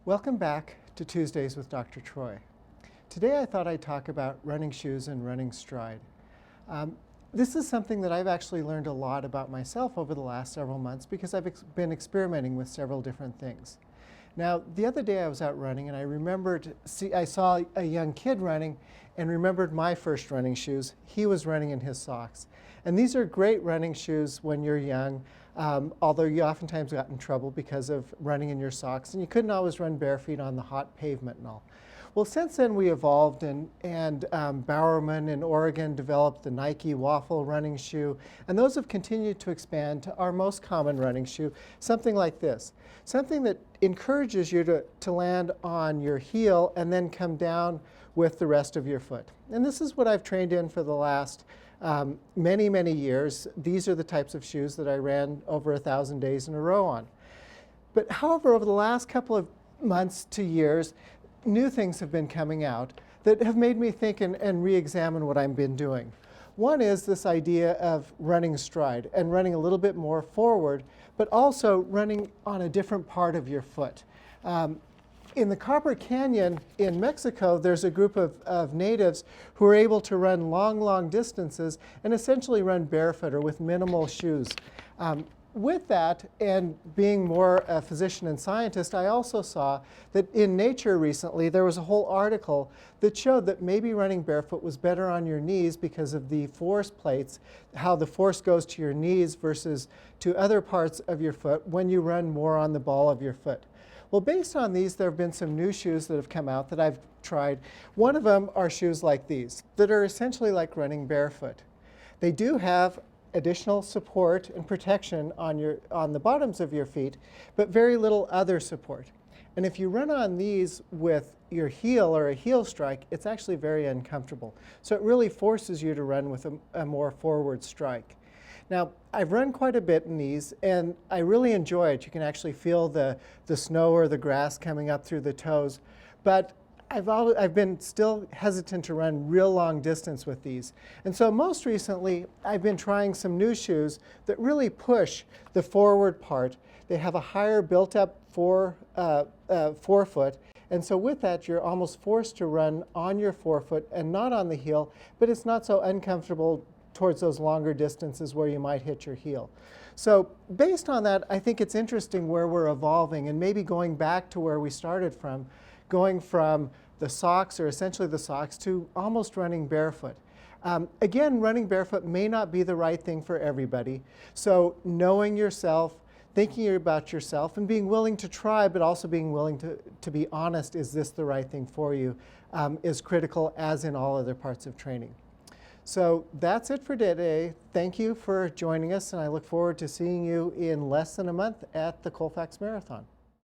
Welcome back to Tuesdays with Dr. Troy. Today I thought I'd talk about running shoes and running stride. This is something that I've actually learned a lot about myself over the last several months because I've been experimenting with several different things. Now, the other day I was out running and I saw a young kid running and remembered my first running shoes. He was running in his socks. And these are great running shoes when you're young, although you oftentimes got in trouble because of running in your socks and you couldn't always run barefoot on the hot pavement and all. Well, since then we evolved and Bowerman in Oregon developed the Nike Waffle running shoe, and those have continued to expand to our most common running shoe, something like this. Something that encourages you to land on your heel and then come down with the rest of your foot. And this is what I've trained in for the last many, many years. These are the types of shoes that I ran over 1,000 days in a row on. But however, over the last couple of months to years, new things have been coming out that have made me think and re-examine what I've been doing. One is this idea of running stride and running a little bit more forward, but also running on a different part of your foot. In the Copper Canyon in Mexico, there's a group of natives who are able to run long, long distances and essentially run barefoot or with minimal shoes. With that, and being more a physician and scientist, I also saw that in Nature recently there was a whole article that showed that maybe running barefoot was better on your knees because of the force plates, how the force goes to your knees versus to other parts of your foot when you run more on the ball of your foot. Well, based on these, there have been some new shoes that have come out that I've tried. One of them are shoes like these that are essentially like running barefoot. They do have additional support and protection on the bottoms of your feet, but very little other support. And if you run on these with your heel or a heel strike, it's actually very uncomfortable. So it really forces you to run with a more forward strike. Now, I've run quite a bit in these, and I really enjoy it. You can actually feel the snow or the grass coming up through the toes. But I've been still hesitant to run real long distance with these. And so most recently, I've been trying some new shoes that really push the forward part. They have a higher built-up forefoot. And so with that, you're almost forced to run on your forefoot and not on the heel, but it's not so uncomfortable towards those longer distances where you might hit your heel. So based on that, I think it's interesting where we're evolving and maybe going back to where we started from, going from the socks, or essentially the socks, to almost running barefoot. Again, running barefoot may not be the right thing for everybody. So knowing yourself, thinking about yourself, and being willing to try, but also being willing to be honest, is this the right thing for you, is critical, as in all other parts of training. So that's it for today. Thank you for joining us, and I look forward to seeing you in less than a month at the Colfax Marathon.